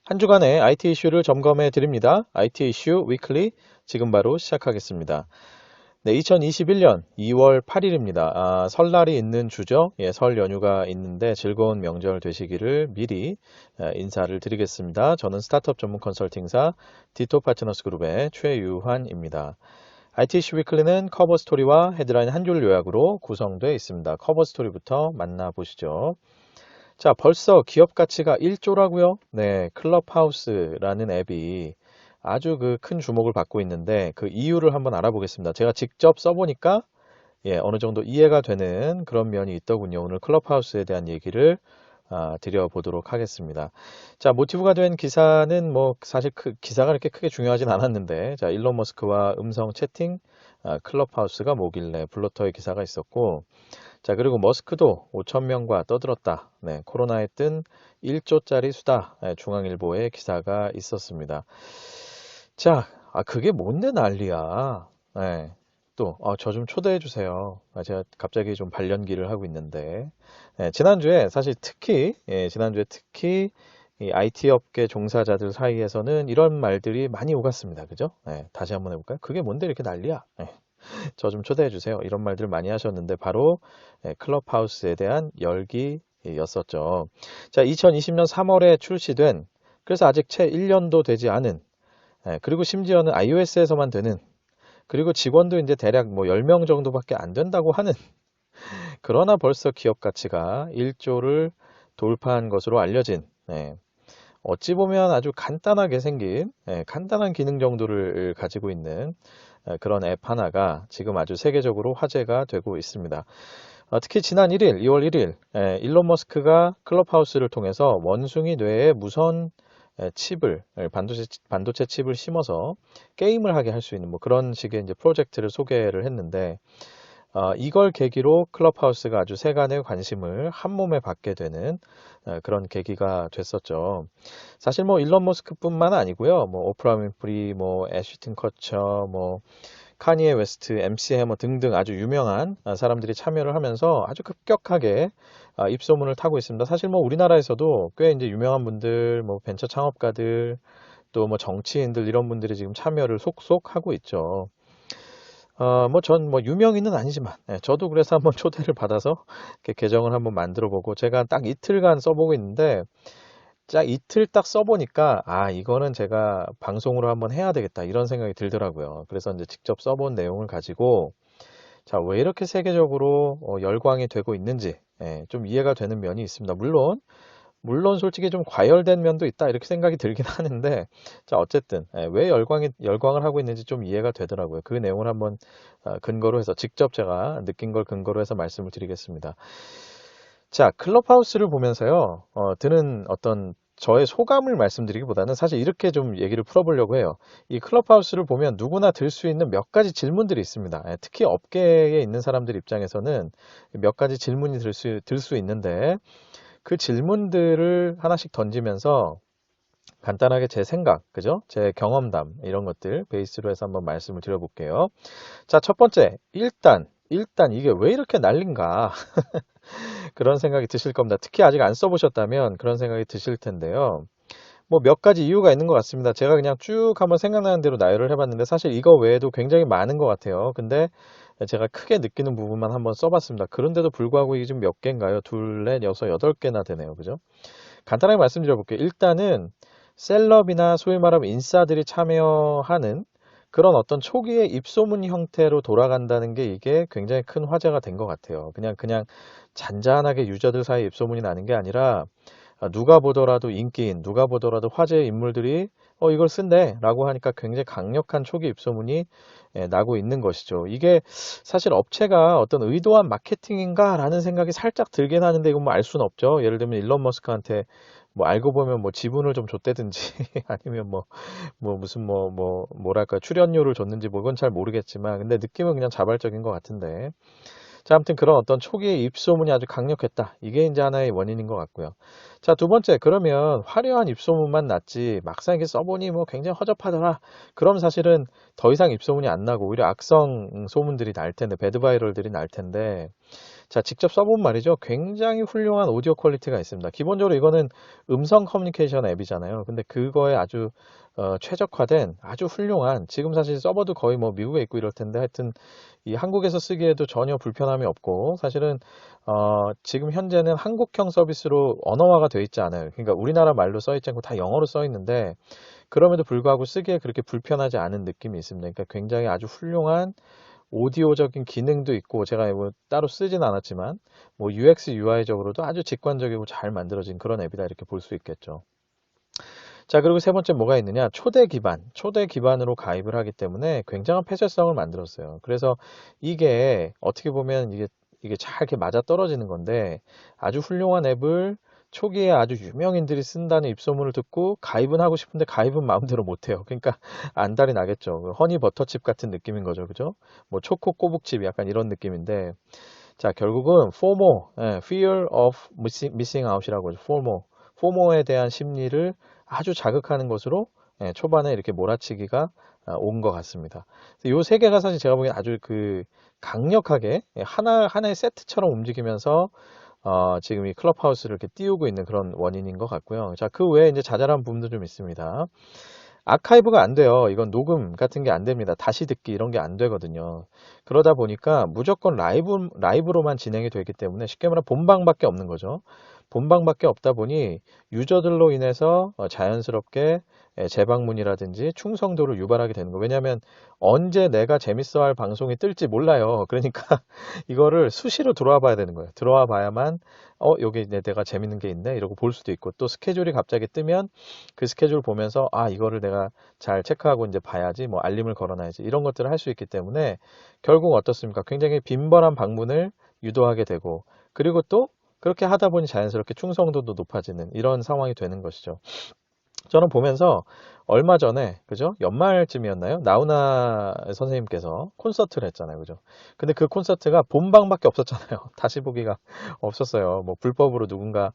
한 주간의 IT 이슈를 점검해 드립니다. IT 이슈 위클리 지금 바로 시작하겠습니다. 네, 2021년 2월 8일입니다. 설날이 있는 주죠. 예, 설 연휴가 있는데 즐거운 명절 되시기를 미리 인사를 드리겠습니다. 저는 스타트업 전문 컨설팅사 디토 파트너스 그룹의 최유환입니다. IT 이슈 위클리는 커버 스토리와 헤드라인 한 줄 요약으로 구성되어 있습니다. 커버 스토리부터 만나보시죠. 자, 벌써 기업 가치가 1조라고요? 네, 클럽하우스라는 앱이 아주 큰 주목을 받고 있는데 그 이유를 한번 알아보겠습니다. 제가 직접 써보니까 어느 정도 이해가 되는 그런 면이 있더군요. 오늘 클럽하우스에 대한 얘기를 드려보도록 하겠습니다. 자, 모티브가 된 기사는 뭐 사실 기사가 그렇게 크게 중요하진 않았는데, 자, 일론 머스크와 음성 채팅 클럽하우스가 뭐길래 블로터의 기사가 있었고, 자, 그리고 머스크도 5천 명과 떠들었다. 네, 코로나에 뜬 1조짜리 수다. 네, 중앙일보의 기사가 있었습니다. 자, 그게 뭔데 난리야. 네, 또, 저 좀 초대해 주세요. 제가 갑자기 좀 발연기를 하고 있는데, 네, 지난주에 특히 이 IT 업계 종사자들 사이에서는 이런 말들이 많이 오갔습니다. 그죠? 네, 다시 한번 해볼까요? 그게 뭔데 이렇게 난리야? 네. 저 좀 초대해 주세요. 이런 말들 많이 하셨는데 바로 클럽하우스에 대한 열기였었죠. 자, 2020년 3월에 출시된 그래서 아직 채 1년도 되지 않은 그리고 심지어는 iOS에서만 되는 그리고 직원도 이제 대략 뭐 10명 정도밖에 안 된다고 하는 그러나 벌써 기업 가치가 1조를 돌파한 것으로 알려진 어찌 보면 아주 간단하게 생긴 간단한 기능 정도를 가지고 있는 그런 앱 하나가 지금 아주 세계적으로 화제가 되고 있습니다. 특히 지난 1일, 2월 1일 일론 머스크가 클럽하우스를 통해서 원숭이 뇌에 무선 칩을 반도체 칩을 심어서 게임을 하게 할 수 있는 뭐 그런 식의 이제 프로젝트를 소개를 했는데 이걸 계기로 클럽하우스가 아주 세간의 관심을 한 몸에 받게 되는 그런 계기가 됐었죠. 사실 뭐 일론 머스크뿐만 아니고요. 뭐 오프라 윈프리, 뭐 애쉬튼 커처, 뭐 카니에 웨스트, MC 해머 등등 아주 유명한 사람들이 참여를 하면서 아주 급격하게 입소문을 타고 있습니다. 사실 뭐 우리나라에서도 꽤 이제 유명한 분들, 뭐 벤처 창업가들, 또 뭐 정치인들 이런 분들이 지금 참여를 속속 하고 있죠. 전 뭐 유명인은 아니지만, 저도 그래서 한번 초대를 받아서 이렇게 계정을 한번 만들어 보고, 제가 딱 이틀간 써보고 있는데, 딱 이틀 딱 써보니까, 이거는 제가 방송으로 한번 해야 되겠다, 이런 생각이 들더라고요. 그래서 이제 직접 써본 내용을 가지고, 자, 왜 이렇게 세계적으로 열광이 되고 있는지, 좀 이해가 되는 면이 있습니다. 물론 솔직히 좀 과열된 면도 있다 이렇게 생각이 들긴 하는데 자 어쨌든 왜 열광을 하고 있는지 좀 이해가 되더라고요. 그 내용을 한번 근거로 해서 직접 제가 느낀 걸 근거로 해서 말씀을 드리겠습니다. 자, 클럽하우스를 보면서요 드는 어떤 저의 소감을 말씀드리기보다는 사실 이렇게 좀 얘기를 풀어보려고 해요. 이 클럽하우스를 보면 누구나 들 수 있는 몇 가지 질문들이 있습니다. 특히 업계에 있는 사람들 입장에서는 몇 가지 질문이 들 수 있는데 그 질문들을 하나씩 던지면서 간단하게 제 생각, 그죠? 제 경험담, 이런 것들 베이스로 해서 한번 말씀을 드려볼게요. 자, 첫 번째, 일단 이게 왜 이렇게 난린가? 그런 생각이 드실 겁니다. 특히 아직 안 써보셨다면 그런 생각이 드실 텐데요. 뭐 몇 가지 이유가 있는 것 같습니다. 제가 그냥 쭉 한번 생각나는 대로 나열을 해봤는데 사실 이거 외에도 굉장히 많은 것 같아요. 근데 제가 크게 느끼는 부분만 한번 써봤습니다. 그런데도 불구하고 이게 지금 몇 개인가요? 둘, 넷, 여섯, 여덟 개나 되네요. 그죠? 간단하게 말씀드려볼게요. 일단은 셀럽이나 소위 말하면 인싸들이 참여하는 그런 어떤 초기의 입소문 형태로 돌아간다는 게 이게 굉장히 큰 화제가 된 것 같아요. 그냥 잔잔하게 유저들 사이에 입소문이 나는 게 아니라 누가 보더라도 인기인, 누가 보더라도 화제의 인물들이 이걸 쓴대 라고 하니까 굉장히 강력한 초기 입소문이 나고 있는 것이죠. 이게 사실 업체가 어떤 의도한 마케팅인가 라는 생각이 살짝 들긴 하는데 이건 뭐 알 수는 없죠. 예를 들면 일론 머스크한테 뭐 알고 보면 뭐 지분을 좀 줬다든지 아니면 무슨 뭐랄까 출연료를 줬는지 뭐 그건 잘 모르겠지만 근데 느낌은 그냥 자발적인 것 같은데 자, 아무튼 그런 어떤 초기의 입소문이 아주 강력했다. 이게 이제 하나의 원인인 것 같고요. 자, 두 번째, 그러면 화려한 입소문만 났지, 막상 이게 써보니 뭐 굉장히 허접하더라. 그럼 사실은 더 이상 입소문이 안 나고, 오히려 악성 소문들이 날 텐데, 배드바이럴들이 날 텐데, 자, 직접 써본 말이죠. 굉장히 훌륭한 오디오 퀄리티가 있습니다. 기본적으로 이거는 음성 커뮤니케이션 앱이잖아요. 근데 그거에 아주 최적화된 아주 훌륭한, 지금 사실 서버도 거의 뭐 미국에 있고 이럴 텐데 하여튼 이 한국에서 쓰기에도 전혀 불편함이 없고, 사실은 지금 현재는 한국형 서비스로 언어화가 돼 있지 않아요. 그러니까 우리나라 말로 써 있지 않고 다 영어로 써 있는데, 그럼에도 불구하고 쓰기에 그렇게 불편하지 않은 느낌이 있습니다. 그러니까 굉장히 아주 훌륭한 오디오적인 기능도 있고, 제가 뭐 따로 쓰진 않았지만 뭐 UX, UI적으로도 아주 직관적이고 잘 만들어진 그런 앱이다, 이렇게 볼 수 있겠죠. 자, 그리고 세 번째 뭐가 있느냐? 초대 기반으로 가입을 하기 때문에 굉장한 폐쇄성을 만들었어요. 그래서 이게 어떻게 보면 이게 잘 이렇게 맞아 떨어지는 건데, 아주 훌륭한 앱을 초기에 아주 유명인들이 쓴다는 입소문을 듣고 가입은 하고 싶은데 가입은 마음대로 못해요. 그러니까 안달이 나겠죠. 그 허니 버터칩 같은 느낌인 거죠, 그죠? 뭐 초코 꼬북칩 약간 이런 느낌인데, 자, 결국은 FOMO, Fear of Missing Out이라고 하죠. FOMO에 대한 심리를 아주 자극하는 것으로 초반에 이렇게 몰아치기가 온 것 같습니다. 이 세 개가 사실 제가 보기엔 아주 그 강력하게 하나의 세트처럼 움직이면서 지금 이 클럽하우스를 이렇게 띄우고 있는 그런 원인인 것 같고요. 자, 그 외에 이제 자잘한 부분도 좀 있습니다. 아카이브가 안 돼요. 이건 녹음 같은 게 안 됩니다. 다시 듣기 이런 게 안 되거든요. 그러다 보니까 무조건 라이브로만 진행이 되기 때문에 쉽게 말하면 본방밖에 없는 거죠. 본방밖에 없다 보니 유저들로 인해서 자연스럽게 재방문이라든지 충성도를 유발하게 되는 거예요. 왜냐하면 언제 내가 재밌어 할 방송이 뜰지 몰라요. 그러니까 이거를 수시로 들어와 봐야 되는 거예요. 들어와 봐야만 여기 내가 재밌는 게 있네 이러고 볼 수도 있고, 또 스케줄이 갑자기 뜨면 그 스케줄 보면서 이거를 내가 잘 체크하고 이제 봐야지, 뭐 알림을 걸어놔야지, 이런 것들을 할 수 있기 때문에 결국 어떻습니까? 굉장히 빈번한 방문을 유도하게 되고, 그리고 또 그렇게 하다 보니 자연스럽게 충성도도 높아지는 이런 상황이 되는 것이죠. 저는 보면서 얼마 전에, 그죠? 연말쯤이었나요? 나훈아 선생님께서 콘서트를 했잖아요. 그죠? 근데 그 콘서트가 본방밖에 없었잖아요. 다시 보기가 없었어요. 뭐 불법으로 누군가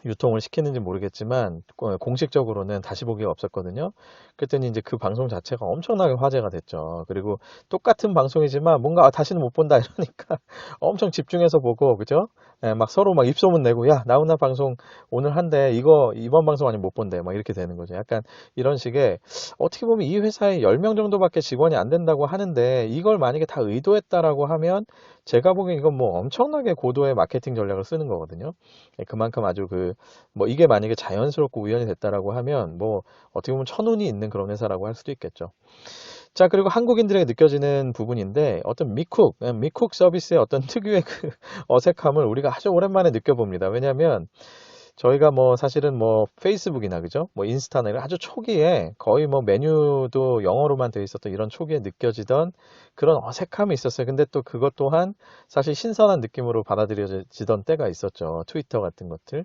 유통을 시키는지 모르겠지만 공식적으로는 다시 보기가 없었거든요. 그랬더니 이제 그 방송 자체가 엄청나게 화제가 됐죠. 그리고 똑같은 방송이지만 뭔가 다시는 못 본다 이러니까 엄청 집중해서 보고, 그죠? 막 서로 막 입소문 내고, 야, 나훈아 방송 오늘 한대, 이거 이번 방송 아니면 못 본대, 막 이렇게 되는 거죠. 약간 이런 식의, 어떻게 보면 이 회사에 10명 정도밖에 직원이 안 된다고 하는데 이걸 만약에 다 의도했다라고 하면 제가 보기엔 이건 뭐 엄청나게 고도의 마케팅 전략을 쓰는 거거든요. 그만큼 아주 뭐 이게 만약에 자연스럽고 우연이 됐다라고 하면 뭐 어떻게 보면 천운이 있는 그런 회사라고 할 수도 있겠죠. 자, 그리고 한국인들에게 느껴지는 부분인데, 어떤 미쿡 서비스의 어떤 특유의 그 어색함을 우리가 아주 오랜만에 느껴봅니다. 왜냐하면 저희가 뭐 사실은 뭐 페이스북이나, 그죠? 뭐 인스타나 이런 아주 초기에 거의 뭐 메뉴도 영어로만 되어 있었던 이런 초기에 느껴지던 그런 어색함이 있었어요. 근데 또 그것 또한 사실 신선한 느낌으로 받아들여지던 때가 있었죠. 트위터 같은 것들.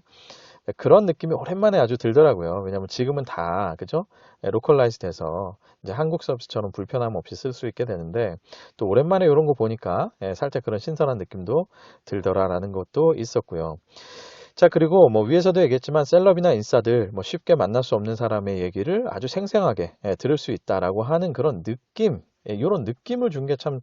그런 느낌이 오랜만에 아주 들더라고요. 왜냐면 지금은 다, 그죠? 로컬라이즈 돼서 이제 한국 서비스처럼 불편함 없이 쓸 수 있게 되는데, 또 오랜만에 이런 거 보니까 살짝 그런 신선한 느낌도 들더라라는 것도 있었고요. 자, 그리고 뭐 위에서도 얘기했지만 셀럽이나 인싸들, 뭐 쉽게 만날 수 없는 사람의 얘기를 아주 생생하게 들을 수 있다라고 하는 그런 느낌, 이런 느낌을 준 게 참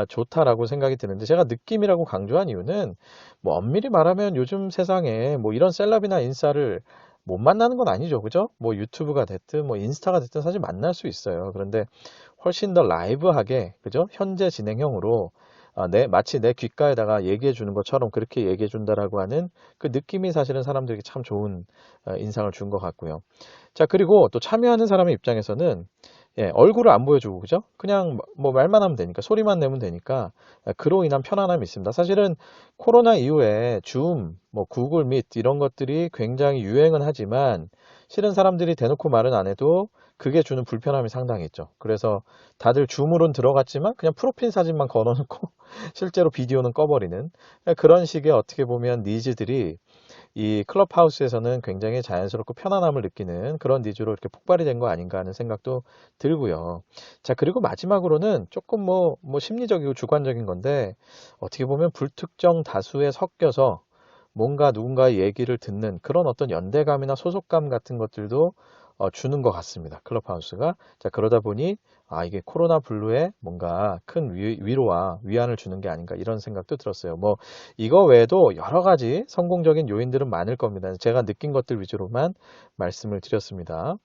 좋다라고 생각이 드는데, 제가 느낌이라고 강조한 이유는 뭐 엄밀히 말하면 요즘 세상에 뭐 이런 셀럽이나 인싸를 못 만나는 건 아니죠, 그죠? 뭐 유튜브가 됐든 뭐 인스타가 됐든 사실 만날 수 있어요. 그런데 훨씬 더 라이브하게, 그죠? 현재 진행형으로 마치 내 귓가에다가 얘기해 주는 것처럼 그렇게 얘기해 준다라고 하는 그 느낌이 사실은 사람들에게 참 좋은 인상을 준 것 같고요. 자, 그리고 또 참여하는 사람의 입장에서는 얼굴을 안 보여주고, 그죠? 그냥 뭐 말만 하면 되니까, 소리만 내면 되니까 그로 인한 편안함이 있습니다. 사실은 코로나 이후에 줌, 뭐 구글 밋 이런 것들이 굉장히 유행은 하지만 실은 사람들이 대놓고 말은 안 해도 그게 주는 불편함이 상당히 있죠. 그래서 다들 줌으로는 들어갔지만 그냥 프로필 사진만 걸어놓고 실제로 비디오는 꺼버리는 그런 식의, 어떻게 보면 니즈들이 이 클럽하우스에서는 굉장히 자연스럽고 편안함을 느끼는 그런 니즈로 이렇게 폭발이 된 거 아닌가 하는 생각도 들고요. 자, 그리고 마지막으로는 조금 뭐 심리적이고 주관적인 건데, 어떻게 보면 불특정 다수에 섞여서 뭔가 누군가의 얘기를 듣는 그런 어떤 연대감이나 소속감 같은 것들도 주는 것 같습니다. 클럽하우스가. 자, 그러다 보니 이게 코로나 블루에 뭔가 큰 위로와 위안을 주는 게 아닌가 이런 생각도 들었어요. 뭐 이거 외에도 여러 가지 성공적인 요인들은 많을 겁니다. 제가 느낀 것들 위주로만 말씀을 드렸습니다.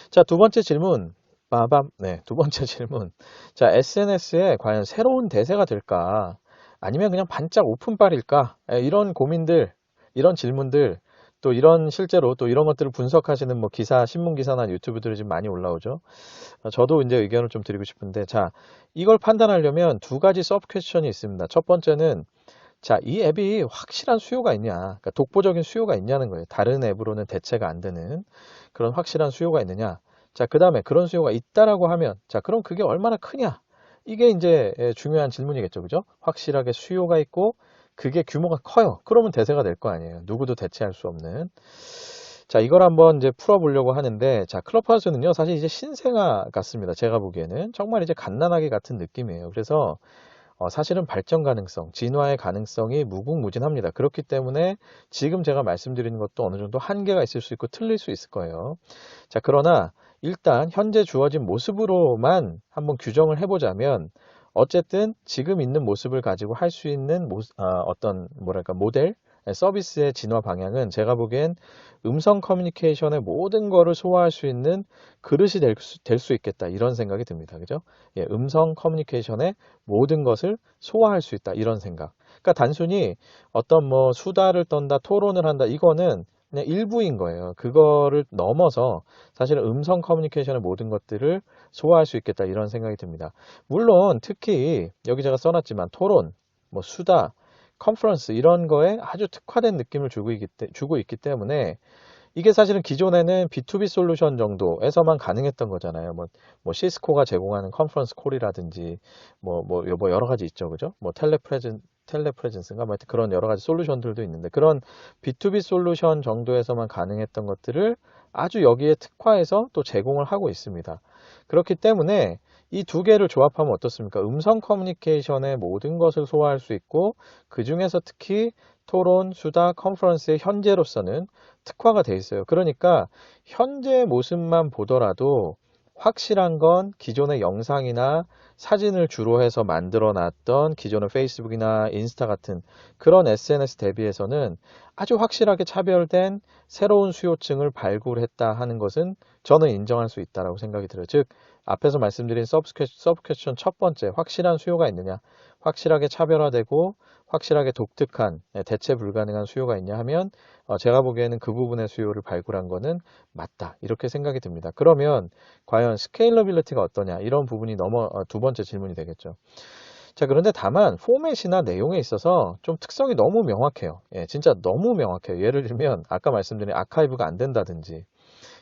자, 두 번째 질문. 빠밤. 네, 두 번째 질문. 자, SNS에 과연 새로운 대세가 될까? 아니면 그냥 반짝 오픈빨일까? 이런 고민들, 이런 질문들, 또 이런 실제로 또 이런 것들을 분석하시는 뭐 기사, 신문 기사나 유튜브들이 지금 많이 올라오죠. 저도 이제 의견을 좀 드리고 싶은데, 자, 이걸 판단하려면 두 가지 서브 퀘스천이 있습니다. 첫 번째는 자, 이 앱이 확실한 수요가 있냐, 그러니까 독보적인 수요가 있냐는 거예요. 다른 앱으로는 대체가 안 되는 그런 확실한 수요가 있느냐. 자, 그 다음에 그런 수요가 있다라고 하면, 자, 그럼 그게 얼마나 크냐? 이게 이제 중요한 질문이겠죠. 그죠? 확실하게 수요가 있고, 그게 규모가 커요. 그러면 대세가 될 거 아니에요. 누구도 대체할 수 없는. 자, 이걸 한번 이제 풀어보려고 하는데, 자, 클럽하우스는요, 사실 이제 신생아 같습니다. 제가 보기에는. 정말 이제 갓난아기 같은 느낌이에요. 그래서 사실은 발전 가능성, 진화의 가능성이 무궁무진합니다. 그렇기 때문에 지금 제가 말씀드리는 것도 어느 정도 한계가 있을 수 있고 틀릴 수 있을 거예요. 자, 그러나 일단 현재 주어진 모습으로만 한번 규정을 해보자면 어쨌든 지금 있는 모습을 가지고 할 수 있는 어떤 뭐랄까 모델, 서비스의 진화 방향은 제가 보기엔 음성 커뮤니케이션의 모든 거를 소화할 수 있는 그릇이 될 수 있겠다 이런 생각이 듭니다. 그죠? 예, 음성 커뮤니케이션의 모든 것을 소화할 수 있다 이런 생각. 그러니까 단순히 어떤 뭐 수다를 떤다, 토론을 한다 이거는 그냥 일부인 거예요. 그거를 넘어서 사실은 음성 커뮤니케이션의 모든 것들을 소화할 수 있겠다 이런 생각이 듭니다. 물론 특히 여기 제가 써놨지만 토론, 뭐 수다, 컨퍼런스 이런 거에 아주 특화된 느낌을 주고 있기 때문에 이게 사실은 기존에는 B2B 솔루션 정도에서만 가능했던 거잖아요. 뭐 시스코가 제공하는 컨퍼런스 콜이라든지 뭐 여러 가지 있죠. 그죠? 뭐 텔레프레젠스인가? 뭐 하여튼 그런 여러 가지 솔루션들도 있는데 그런 B2B 솔루션 정도에서만 가능했던 것들을 아주 여기에 특화해서 또 제공을 하고 있습니다. 그렇기 때문에 이 두 개를 조합하면 어떻습니까? 음성 커뮤니케이션의 모든 것을 소화할 수 있고 그 중에서 특히 토론, 수다, 컨퍼런스의 현재로서는 특화가 돼 있어요. 그러니까 현재 모습만 보더라도 확실한 건 기존의 영상이나 사진을 주로 해서 만들어 놨던 기존의 페이스북이나 인스타 같은 그런 SNS 대비해서는 아주 확실하게 차별된 새로운 수요층을 발굴했다 하는 것은 저는 인정할 수 있다고 생각이 들어요. 즉, 앞에서 말씀드린 서브 퀘스천 첫 번째, 확실한 수요가 있느냐, 확실하게 차별화되고 확실하게 독특한 대체 불가능한 수요가 있냐 하면 제가 보기에는 그 부분의 수요를 발굴한 거는 맞다 이렇게 생각이 듭니다. 그러면 과연 스케일러빌리티가 어떠냐 이런 부분이 두 번째 질문이 되겠죠. 자, 그런데 다만 포맷이나 내용에 있어서 좀 특성이 너무 명확해요. 예, 진짜 너무 명확해요. 예를 들면 아까 말씀드린 아카이브가 안 된다든지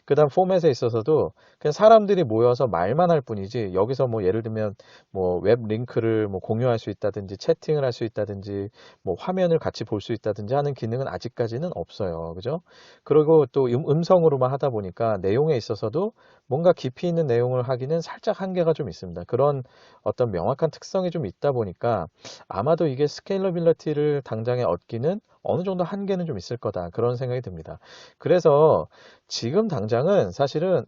그 다음 포맷에 있어서도 그냥 사람들이 모여서 말만 할 뿐이지 여기서 뭐 예를 들면 뭐 웹 링크를 뭐 공유할 수 있다든지 채팅을 할 수 있다든지 뭐 화면을 같이 볼 수 있다든지 하는 기능은 아직까지는 없어요. 그죠? 그리고 또 음성으로만 하다 보니까 내용에 있어서도 뭔가 깊이 있는 내용을 하기는 살짝 한계가 좀 있습니다. 그런 어떤 명확한 특성이 좀 있다 보니까 아마도 이게 스케일러빌리티를 당장에 얻기는 어느 정도 한계는 좀 있을 거다. 그런 생각이 듭니다. 그래서 지금 당장은 사실은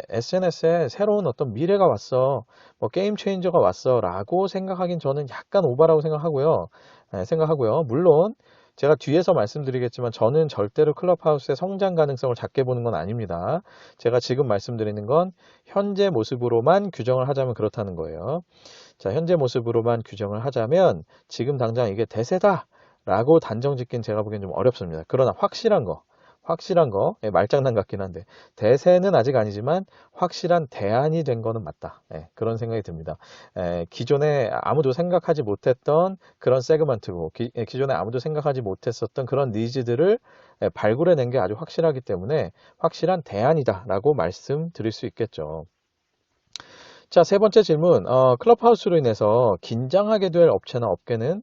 SNS에 새로운 어떤 미래가 왔어, 뭐 게임 체인저가 왔어 라고 생각하긴 저는 약간 오바라고 생각하고요. 물론 제가 뒤에서 말씀드리겠지만 저는 절대로 클럽하우스의 성장 가능성을 작게 보는 건 아닙니다. 제가 지금 말씀드리는 건 현재 모습으로만 규정을 하자면 그렇다는 거예요. 자, 현재 모습으로만 규정을 하자면 지금 당장 이게 대세다 라고 단정 짓긴 제가 보기엔 좀 어렵습니다. 그러나 확실한 거, 예, 말장난 같긴 한데 대세는 아직 아니지만 확실한 대안이 된 거는 맞다. 예, 그런 생각이 듭니다. 기존에 아무도 생각하지 못했던 그런 세그먼트로 기존에 아무도 생각하지 못했었던 그런 니즈들을 발굴해낸 게 아주 확실하기 때문에 확실한 대안이다라고 말씀드릴 수 있겠죠. 자, 세 번째 질문. 클럽하우스로 인해서 긴장하게 될 업체나 업계는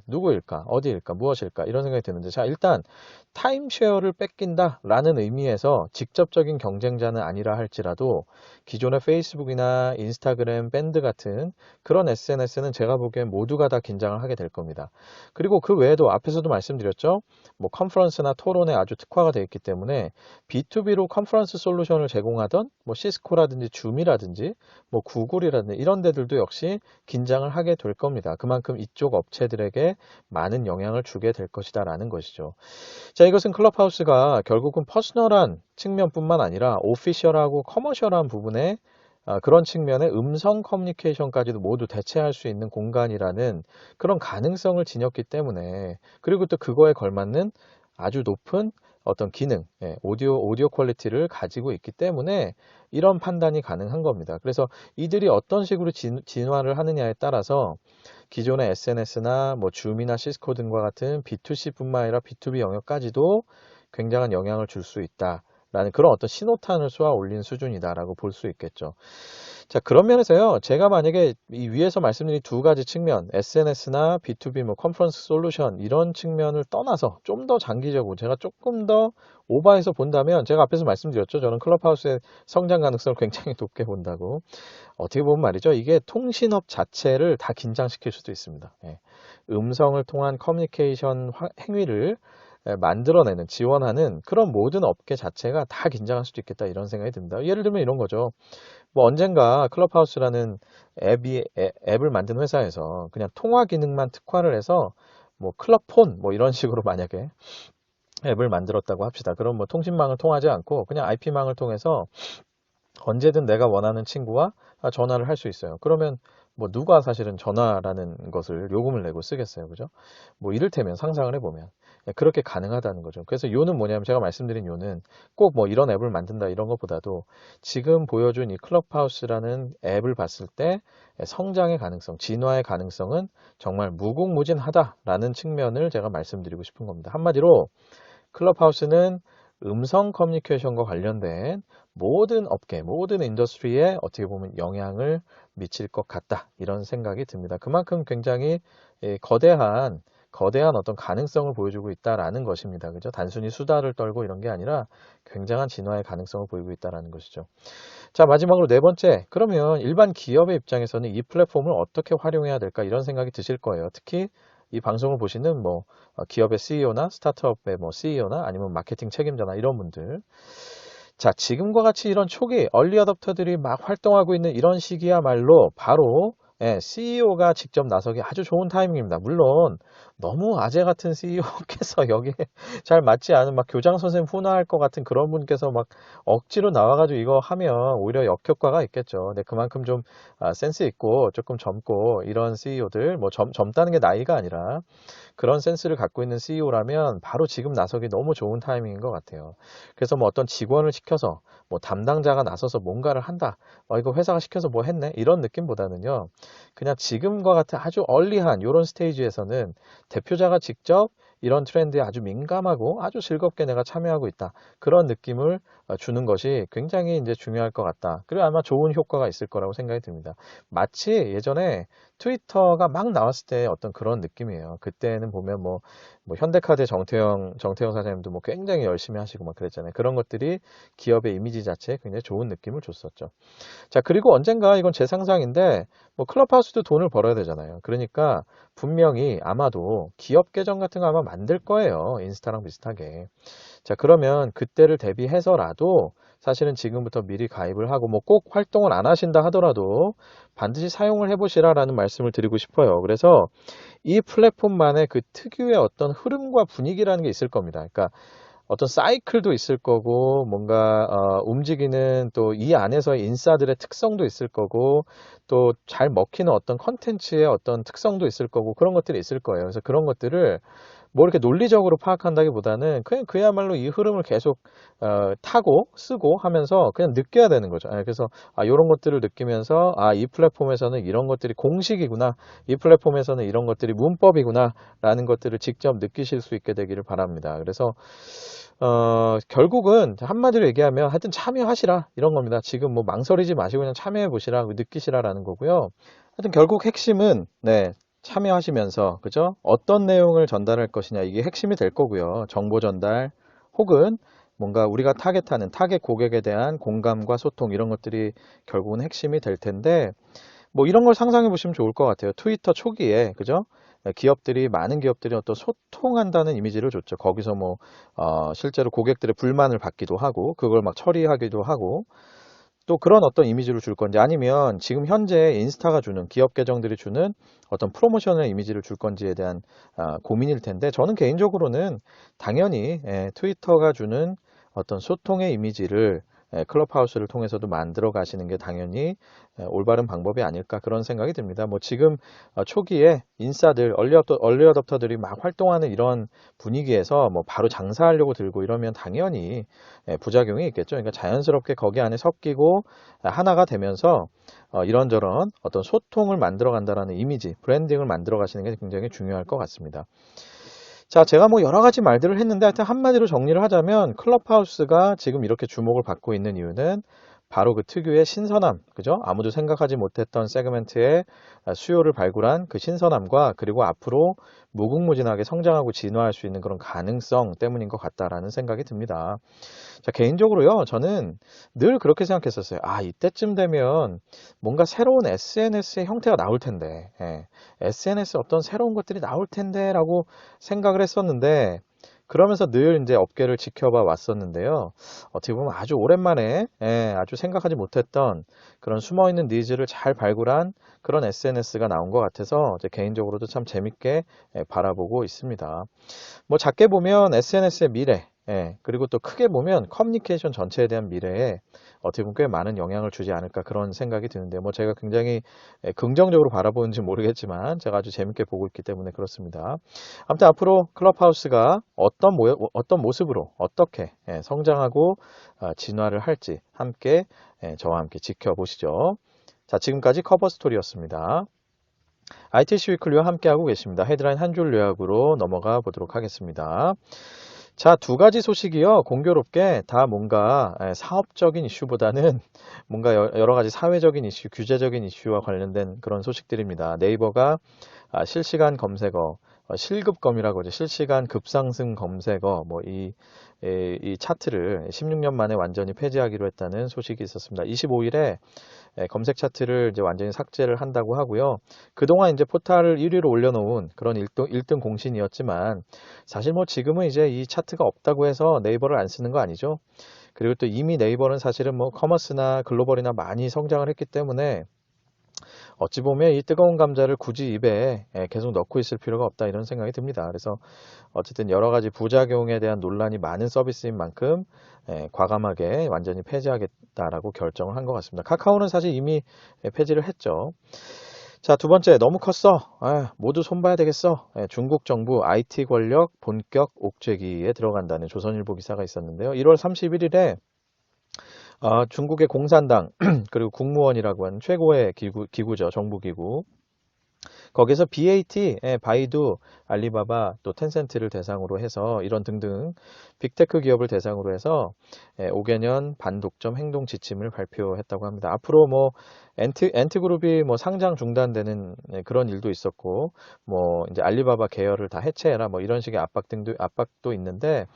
누구일까? 어디일까? 무엇일까? 이런 생각이 드는데, 자, 일단 타임쉐어를 뺏긴다라는 의미에서 직접적인 경쟁자는 아니라 할지라도 기존의 페이스북이나 인스타그램, 밴드 같은 그런 SNS는 제가 보기엔 모두가 다 긴장을 하게 될 겁니다. 그리고 그 외에도 앞에서도 말씀드렸죠. 뭐 컨퍼런스나 토론에 아주 특화가 되어 있기 때문에 B2B로 컨퍼런스 솔루션을 제공하던 뭐 시스코라든지 줌이라든지 뭐 구글이라든지 이런 데들도 역시 긴장을 하게 될 겁니다. 그만큼 이쪽 업체들에게 많은 영향을 주게 될 것이다라는 것이죠. 자, 이것은 클럽하우스가 결국은 퍼스널한 측면뿐만 아니라 오피셜하고 커머셜한 부분에 그런 측면의 음성 커뮤니케이션까지도 모두 대체할 수 있는 공간이라는 그런 가능성을 지녔기 때문에, 그리고 또 그거에 걸맞는 아주 높은 어떤 기능, 오디오 퀄리티를 가지고 있기 때문에 이런 판단이 가능한 겁니다. 그래서 이들이 어떤 식으로 진화를 하느냐에 따라서 기존의 SNS나 뭐 줌이나 시스코 등과 같은 B2C뿐만 아니라 B2B 영역까지도 굉장한 영향을 줄 수 있다라는 그런 어떤 신호탄을 쏘아 올린 수준이다라고 볼 수 있겠죠. 자, 그런 면에서요, 제가 만약에 이 위에서 말씀드린 두 가지 측면, SNS나 B2B 뭐 컨퍼런스 솔루션 이런 측면을 떠나서 좀 더 장기적으로 제가 조금 더 오버해서 본다면, 제가 앞에서 말씀드렸죠. 저는 클럽하우스의 성장 가능성을 굉장히 높게 본다고. 어떻게 보면 말이죠. 이게 통신업 자체를 다 긴장시킬 수도 있습니다. 음성을 통한 커뮤니케이션 행위를 만들어내는, 지원하는 그런 모든 업계 자체가 다 긴장할 수도 있겠다 이런 생각이 듭니다. 예를 들면 이런 거죠. 뭐 언젠가 클럽하우스라는 앱을 만든 회사에서 그냥 통화 기능만 특화를 해서 뭐 클럽폰 뭐 이런 식으로 만약에 앱을 만들었다고 합시다. 그럼 뭐 통신망을 통하지 않고 그냥 IP망을 통해서 언제든 내가 원하는 친구와 전화를 할 수 있어요. 그러면 뭐 누가 사실은 전화라는 것을 요금을 내고 쓰겠어요. 그죠? 뭐 이를테면 상상을 해보면 그렇게 가능하다는 거죠. 그래서 요는 뭐냐면, 제가 말씀드린 요는 꼭 뭐 이런 앱을 만든다 이런 것보다도 지금 보여준 이 클럽하우스라는 앱을 봤을 때 성장의 가능성, 진화의 가능성은 정말 무궁무진하다라는 측면을 제가 말씀드리고 싶은 겁니다. 한마디로 클럽하우스는 음성 커뮤니케이션과 관련된 모든 업계, 모든 인더스트리에 어떻게 보면 영향을 미칠 것 같다. 이런 생각이 듭니다. 그만큼 굉장히 거대한 어떤 가능성을 보여주고 있다라는 것입니다. 그죠? 단순히 수다를 떨고 이런 게 아니라 굉장한 진화의 가능성을 보이고 있다라는 것이죠. 자, 마지막으로 네 번째. 그러면 일반 기업의 입장에서는 이 플랫폼을 어떻게 활용해야 될까? 이런 생각이 드실 거예요. 특히 이 방송을 보시는 뭐 기업의 CEO나 스타트업의 뭐 CEO나 아니면 마케팅 책임자나 이런 분들. 자, 지금과 같이 이런 초기 얼리 어댑터들이 막 활동하고 있는 이런 시기야말로 바로 CEO가 직접 나서기 아주 좋은 타이밍입니다. 물론 너무 아재 같은 CEO께서 여기에 잘 맞지 않은 막 교장 선생님 훈화할 것 같은 그런 분께서 막 억지로 나와가지고 이거 하면 오히려 역효과가 있겠죠. 근데 그만큼 좀 센스 있고 조금 젊고 이런 CEO들, 뭐 젊다는 게 나이가 아니라 그런 센스를 갖고 있는 CEO라면 바로 지금 나서기 너무 좋은 타이밍인 것 같아요. 그래서 뭐 어떤 직원을 시켜서 뭐 담당자가 나서서 뭔가를 한다. 이거 회사가 시켜서 뭐 했네. 이런 느낌보다는요. 그냥 지금과 같은 아주 얼리한 이런 스테이지에서는 대표자가 직접 이런 트렌드에 아주 민감하고 아주 즐겁게 내가 참여하고 있다. 그런 느낌을 주는 것이 굉장히 이제 중요할 것 같다. 그리고 아마 좋은 효과가 있을 거라고 생각이 듭니다. 마치 예전에 트위터가 막 나왔을 때 어떤 그런 느낌이에요. 그때는 보면 뭐 현대카드 정태영 사장님도 뭐 굉장히 열심히 하시고 막 그랬잖아요. 그런 것들이 기업의 이미지 자체에 굉장히 좋은 느낌을 줬었죠. 자, 그리고 언젠가 이건 제 상상인데 뭐 클럽하우스도 돈을 벌어야 되잖아요. 그러니까 분명히 아마도 기업 계정 같은 거 아마 만들 거예요. 인스타랑 비슷하게. 자, 그러면 그때를 대비해서라도 사실은 지금부터 미리 가입을 하고 뭐 꼭 활동을 안 하신다 하더라도 반드시 사용을 해보시라라는 말씀을 드리고 싶어요. 그래서 이 플랫폼만의 그 특유의 어떤 흐름과 분위기라는 게 있을 겁니다. 그러니까 어떤 사이클도 있을 거고 뭔가 움직이는 또 이 안에서의 인싸들의 특성도 있을 거고 또 잘 먹히는 어떤 컨텐츠의 어떤 특성도 있을 거고 그런 것들이 있을 거예요. 그래서 그런 것들을 뭐 이렇게 논리적으로 파악한다기보다는 그냥 그야말로 이 흐름을 계속 타고 쓰고 하면서 그냥 느껴야 되는 거죠. 그래서 이런 것들을 느끼면서 이 플랫폼에서는 이런 것들이 공식이구나, 이 플랫폼에서는 이런 것들이 문법이구나 라는 것들을 직접 느끼실 수 있게 되기를 바랍니다. 그래서 결국은 한마디로 얘기하면 하여튼 참여하시라 이런 겁니다. 지금 뭐 망설이지 마시고 그냥 참여해 보시라, 느끼시라라는 거고요. 하여튼 결국 핵심은 참여하시면서, 그죠? 어떤 내용을 전달할 것이냐, 이게 핵심이 될 거고요. 정보 전달, 혹은 뭔가 우리가 타겟하는 타겟 고객에 대한 공감과 소통, 이런 것들이 결국은 핵심이 될 텐데, 뭐 이런 걸 상상해 보시면 좋을 것 같아요. 트위터 초기에, 그죠? 많은 기업들이 어떤 소통한다는 이미지를 줬죠. 거기서 뭐, 실제로 고객들의 불만을 받기도 하고, 그걸 막 처리하기도 하고, 또 그런 어떤 이미지를 줄 건지, 아니면 지금 현재 인스타가 주는, 기업 계정들이 주는 어떤 프로모션의 이미지를 줄 건지에 대한 고민일 텐데, 저는 개인적으로는 당연히 트위터가 주는 어떤 소통의 이미지를 클럽하우스를 통해서도 만들어 가시는 게 당연히 올바른 방법이 아닐까, 그런 생각이 듭니다. 뭐 지금 초기에 인싸들, 얼리 어댑터들이 막 활동하는 이런 분위기에서 뭐 바로 장사하려고 들고 이러면 당연히 부작용이 있겠죠. 그러니까 자연스럽게 거기 안에 섞이고 하나가 되면서 이런저런 어떤 소통을 만들어 간다라는 이미지, 브랜딩을 만들어 가시는 게 굉장히 중요할 것 같습니다. 자, 제가 뭐 여러 가지 말들을 했는데 하여튼 한마디로 정리를 하자면, 클럽하우스가 지금 이렇게 주목을 받고 있는 이유는 바로 그 특유의 신선함, 그죠? 아무도 생각하지 못했던 세그멘트의 수요를 발굴한 그 신선함과, 그리고 앞으로 무궁무진하게 성장하고 진화할 수 있는 그런 가능성 때문인 것 같다라는 생각이 듭니다. 자, 개인적으로요, 저는 늘 그렇게 생각했었어요. 아, 이때쯤 되면 뭔가 새로운 SNS의 형태가 나올 텐데, SNS 어떤 새로운 것들이 나올 텐데라고 생각을 했었는데, 그러면서 늘 이제 업계를 지켜봐 왔었는데요. 어떻게 보면 아주 오랜만에, 아주 생각하지 못했던 그런 숨어있는 니즈를 잘 발굴한 그런 SNS가 나온 것 같아서 제 개인적으로도 참 재밌게 바라보고 있습니다. 뭐 작게 보면 SNS의 미래, 그리고 또 크게 보면 커뮤니케이션 전체에 대한 미래에 어떻게 보면 꽤 많은 영향을 주지 않을까, 그런 생각이 드는데, 뭐 제가 굉장히 긍정적으로 바라보는지 모르겠지만 제가 아주 재밌게 보고 있기 때문에 그렇습니다. 아무튼 앞으로 클럽하우스가 어떤 모습으로 어떻게 성장하고 진화를 할지 함께, 저와 함께 지켜보시죠. 자, 지금까지 커버 스토리였습니다. ITC 위클리와 함께하고 계십니다. 헤드라인 한 줄 요약으로 넘어가 보도록 하겠습니다. 자, 두 가지 소식이요, 공교롭게 다 뭔가 사업적인 이슈보다는 뭔가 여러 가지 사회적인 이슈, 규제적인 이슈와 관련된 그런 소식들입니다. 네이버가 실시간 검색어, 실급검이라고 하죠. 실시간 급상승 검색어, 뭐 이 차트를 16년 만에 완전히 폐지하기로 했다는 소식이 있었습니다. 25일에 검색 차트를 이제 완전히 삭제를 한다고 하고요. 그동안 이제 포탈을 1위로 올려놓은 그런 1등 공신이었지만, 사실 뭐 지금은 이제 이 차트가 없다고 해서 네이버를 안 쓰는 거 아니죠. 그리고 또 이미 네이버는 사실은 뭐 커머스나 글로벌이나 많이 성장을 했기 때문에, 어찌 보면 이 뜨거운 감자를 굳이 입에 계속 넣고 있을 필요가 없다, 이런 생각이 듭니다. 그래서 어쨌든 여러 가지 부작용에 대한 논란이 많은 서비스인 만큼 과감하게 완전히 폐지하겠다라고 결정을 한 것 같습니다. 카카오는 사실 이미 폐지를 했죠. 자, 두 번째, 너무 컸어. 모두 손봐야 되겠어. 중국 정부 IT 권력 본격 옥죄기에 들어간다는 조선일보 기사가 있었는데요. 1월 31일에 중국의 공산당 그리고 국무원이라고 하는 최고의 기구죠. 정부기구. 거기서 BAT, 바이두, 알리바바, 또 텐센트를 대상으로 해서 이런 등등 빅테크 기업을 대상으로 해서 5개년 반독점 행동 지침을 발표했다고 합니다. 앞으로 뭐 엔트그룹이 뭐 상장 중단되는 그런 일도 있었고, 뭐 이제 알리바바 계열을 다 해체해라, 뭐 이런 식의 압박도 있는데,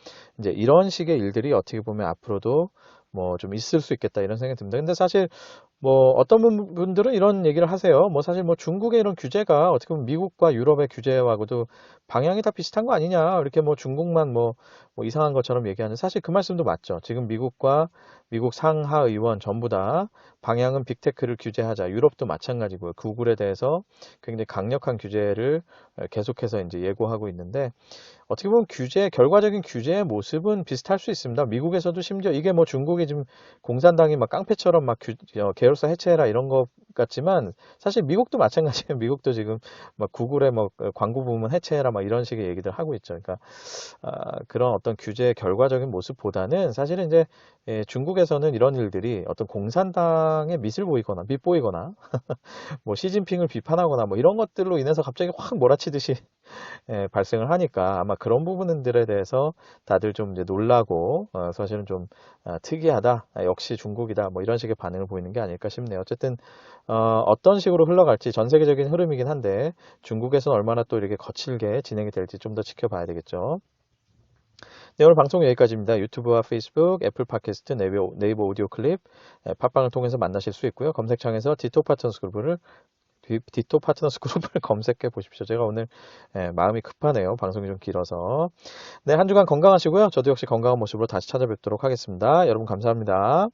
이제 이런 식의 일들이 어떻게 보면 앞으로도 뭐 좀 있을 수 있겠다, 이런 생각이 듭니다. 근데 사실 뭐 어떤 분들은 이런 얘기를 하세요. 뭐 사실 뭐 중국의 이런 규제가 어떻게 보면 미국과 유럽의 규제하고도 방향이 다 비슷한 거 아니냐, 이렇게 뭐 중국만 뭐 이상한 것처럼 얘기하는, 사실 그 말씀도 맞죠. 지금 미국 상하 의원 전부 다 방향은 빅테크를 규제하자. 유럽도 마찬가지고요. 구글에 대해서 굉장히 강력한 규제를 계속해서 이제 예고하고 있는데, 어떻게 보면 결과적인 규제의 모습은 비슷할 수 있습니다. 미국에서도 심지어 이게 뭐 중국이 지금 공산당이 막 깡패처럼 막 계열사 해체해라 이런 것 같지만, 사실 미국도 마찬가지예요. 미국도 지금 막 구글의 뭐 광고 부문 해체해라 막 이런 식의 얘기들 하고 있죠. 그러니까 그런 어떤 규제의 결과적인 모습보다는 사실은 이제 중국에서는 이런 일들이 어떤 공산당의 밑보이거나 뭐 시진핑을 비판하거나 뭐 이런 것들로 인해서 갑자기 확 몰아치듯이 발생을 하니까, 아마 그런 부분들에 대해서 다들 좀 이제 놀라고 사실은 좀 특이하다, 역시 중국이다, 뭐 이런 식의 반응을 보이는 게 아닐까 아닐까 싶네요. 어쨌든 어떤 식으로 흘러갈지 전 세계적인 흐름이긴 한데 중국에서는 얼마나 또 이렇게 거칠게 진행이 될지 좀 더 지켜봐야 되겠죠. 네, 오늘 방송 여기까지입니다. 유튜브와 페이스북, 애플 팟캐스트, 네이버 오디오 클립, 팟빵을 통해서 만나실 수 있고요. 검색창에서 디토 파트너스 그룹을 검색해 보십시오. 제가 오늘 마음이 급하네요. 방송이 좀 길어서. 네, 한 주간 건강하시고요. 저도 역시 건강한 모습으로 다시 찾아뵙도록 하겠습니다. 여러분 감사합니다.